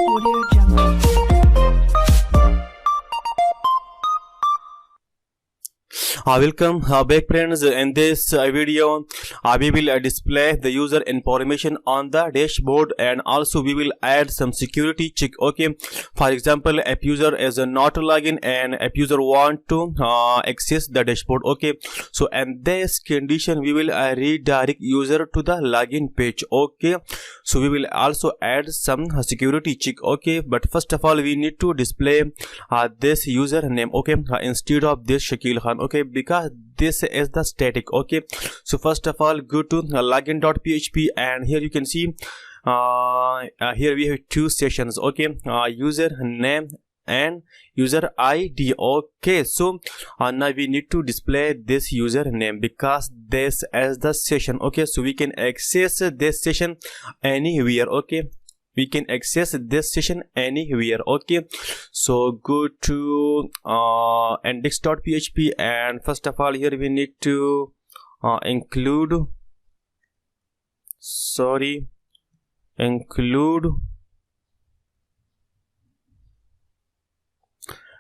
Audio Jungle. Welcome back friends. In this video we will display the user information on the dashboard, and also we will add some security check. Okay, for example, if user is not login and if user want to access the dashboard, okay, so in this condition we will redirect user to the login page. Okay, so we will also add some security check. Okay, but first of all we need to display this username, okay, instead of this Shakil Khan, okay, because this is the static. Okay, so first of all go to login.php, and here you can see here we have two sessions. Okay, user name and user ID. Okay, so now we need to display this username because this is the session. Okay, so we can access this session anywhere. Okay, we can access this session anywhere. Okay, so go to index.php, and first of all here we need to include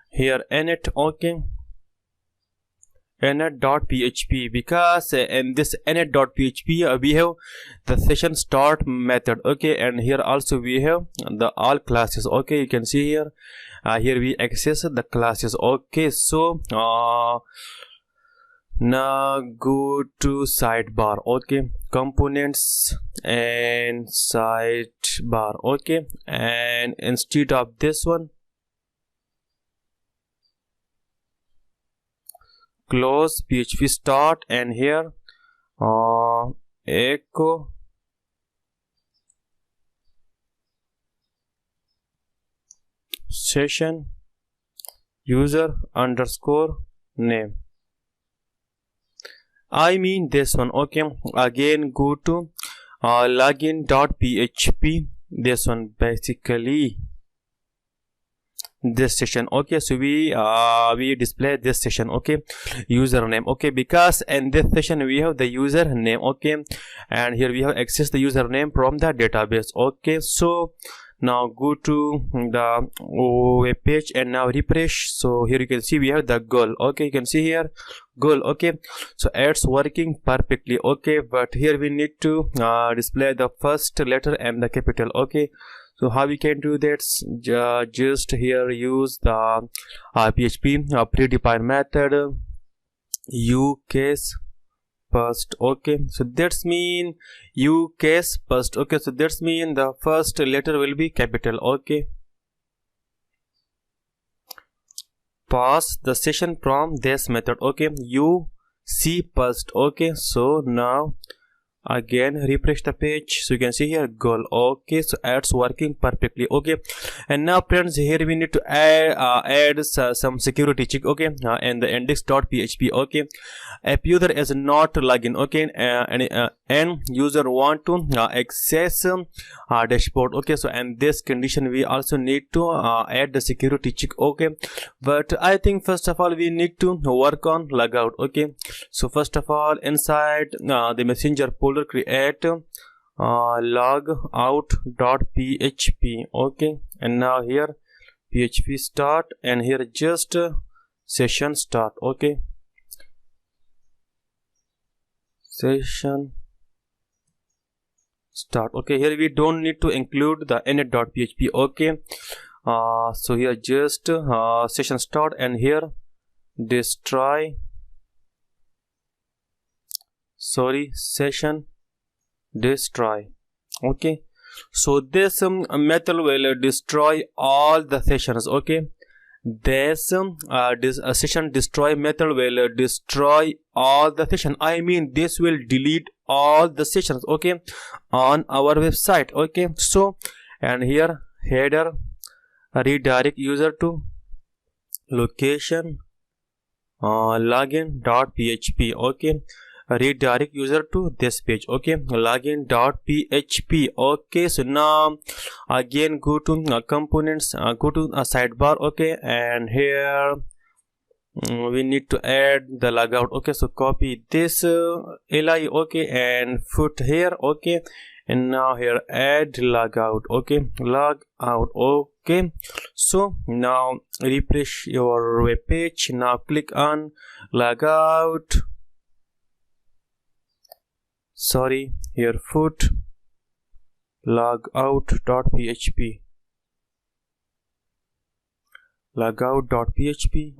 here init. Okay, init.php, because in this init.php we have the session start method. Okay, and here also we have the all classes. Okay, you can see here here we access the classes. Okay, so now go to sidebar. Okay, components and sidebar. Okay, and instead of this one close php start, and here echo session user underscore name. I mean this one. Okay, again go to login.php, this one, basically this session. Okay, so we display this session. Okay, username. Okay, because in this session we have the username. Okay, and here we have access the username from the database. Okay, so now go to the web page and now refresh. So here you can see we have the goal. Okay, you can see here goal. Okay, so it's working perfectly. Okay, but here we need to display the first letter and the capital. Okay, so how we can do that? Just here use the php predefined method ucase first. Okay, so that's mean ucase first. Okay, so that's mean the first letter will be capital. Okay, pass the session from this method. Okay, you see first. Okay, so now again refresh the page, so you can see here goal. Okay, so it's working perfectly. Okay, and now friends here we need to add some security check. Okay, and the index.php. Okay, if user is not login, okay, and user want to access dashboard. Okay, so in this condition we also need to add the security check. Okay, but I think first of all we need to work on logout. Okay, so first of all inside the messenger folder create logout.php. Okay, and now here php start, and here just session start. Okay, session start. Okay, here we don't need to include the init.php. Okay, so here just session start, and here destroy session destroy. Okay, so this method will destroy all the sessions. Okay, this session destroy method will destroy all the session. I mean this will delete all the sessions. Okay, on our website. Okay, so and here header redirect user to location login.php. Okay, redirect user to this page. Okay, login.php. Okay, so now again go to components, go to a sidebar. Okay, and here we need to add the logout. Okay, so copy this li. Okay, and put here. Okay, and now here add logout. Okay, log out. Okay, so now refresh your web page. Now click on log out. Sorry, here foot logout.php. logout.php.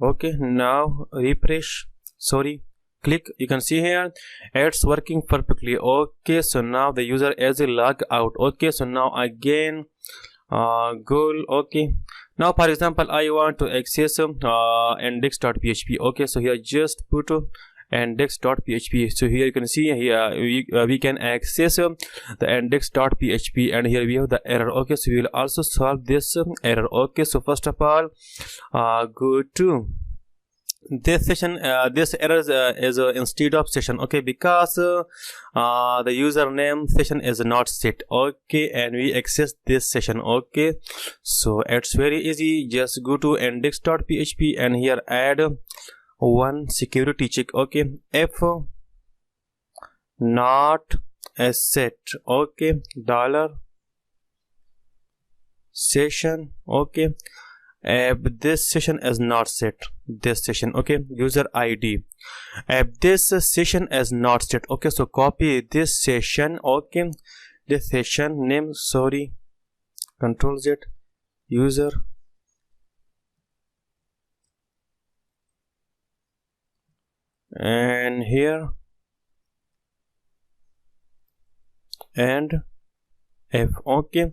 Okay, now refresh. Sorry, click. You can see here it's working perfectly. Okay, so now the user is log out. Okay, so now again goal. Okay, now for example I want to access index.php. Okay, so here just put index.php. so here you can see here we can access the index.php, and here we have the error. Okay, so we will also solve this error. Okay, so first of all go to this session. This error is instead of session. Okay, because the username session is not set. Okay, and we access this session. Okay, so it's very easy. Just go to index.php and here add one security check. Okay, if not as set. Okay, dollar session. Okay, if this session is not set, this session. Okay, user ID, if this session is not set. Okay, so copy this session. Okay, this session name, sorry, Control Z, user and here and if. Okay,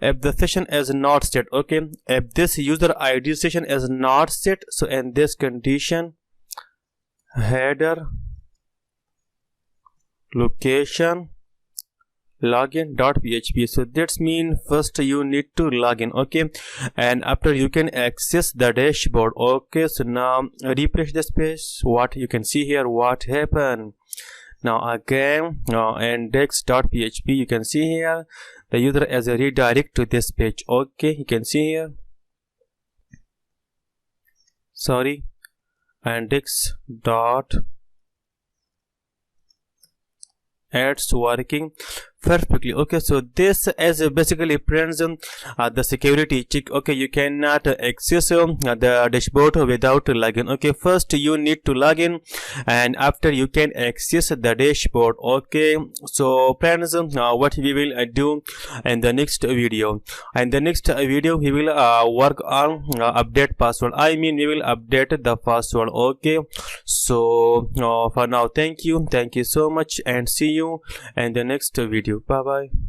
if the session is not set. Okay, if this user ID session is not set, so in this condition header location login.php. so that's mean first you need to log in. Okay, and after you can access the dashboard. Okay, so now refresh this page. What you can see here, what happened now again index.php. you can see here the user as a redirect to this page. Okay, you can see here, sorry, index dot it's working perfectly. Okay, so this is basically friends the security check. Okay, you cannot access the dashboard without login. Okay, first you need to log in and after you can access the dashboard. Okay, so friends what we will do in the next video. In the next video we will work on update password. I mean we will update the password. Okay, so for now thank you so much and see you in the next video. Bye bye.